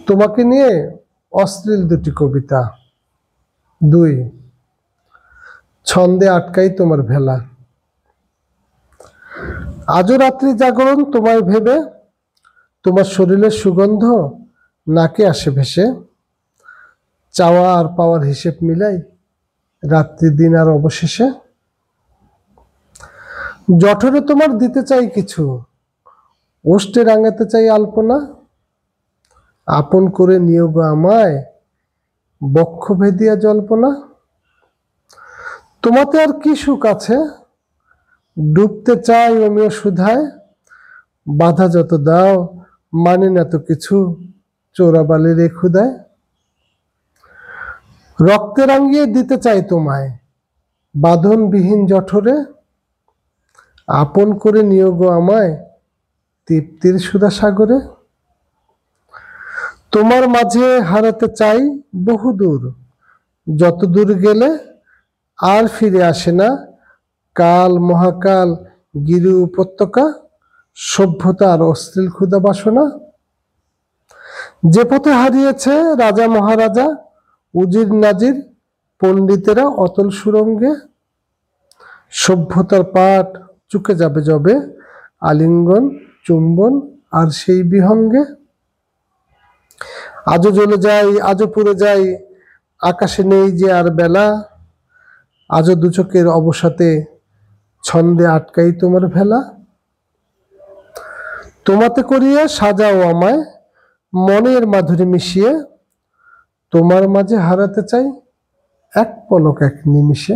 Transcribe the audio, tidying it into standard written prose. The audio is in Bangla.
তোমাকে নিয়ে অশ্লীল দুটি কবিতা। 2, ছন্দে আটকাই তোমার ভেলা। আজও রাত্রি জাগরণ তোমায় ভেবে, তোমার শরীরের সুগন্ধ নাকে আসে ভেসে। চাওয়া আর পাওয়ার হিসেব মিলাই রাত্রি দিন আর অবশেষে। জঠরে তোমার দিতে চাই কিছু, ওষ্ঠে রাঙাতে চাই আলপনা। আপন করে নিয়োগ আমায় বক্ষ ভেদিয়া জল্পনা। তোমাতে আর কি সুখ আছে, ডুবতে চাই অমিয় সুধায়। বাধা যত দাও মানে না তো কিছু, চোরাবালির এ ক্ষুদায়। রক্তে রাঙিয়ে দিতে চাই তোমায় বাঁধনবিহীন জঠরে। আপন করে নিয়োগ আমায় তৃপ্তির সুধা সাগরে। তোমার মাঝে হারাতে চাই বহুদূর, যত দূর গেলে আর ফিরে আসে না কাল মহাকাল গিরি উপত্যকা। সভ্যতা আর অশ্লীল ক্ষুধা বাসনা। যে পথে হারিয়েছে রাজা মহারাজা, উজির নাজির পণ্ডিতেরা অতল সুরঙ্গে। সভ্যতার পাঠ চুকে যাবে যবে, আলিঙ্গন চুম্বন আর সেই বিহঙ্গে। আজও জ্বলে যাই আজও পুড়ে যাই, আকাশে নেই যে আর বেলা। আজও দুচোখের অবসাতে ছন্দে আটকাই তোমার ভেলা। তোমাতে করিয়া সাজাও আমায় মনের মাধুরী মিশিয়ে। তোমার মাঝে হারাতে চাই এক পলক এক নিমিষে।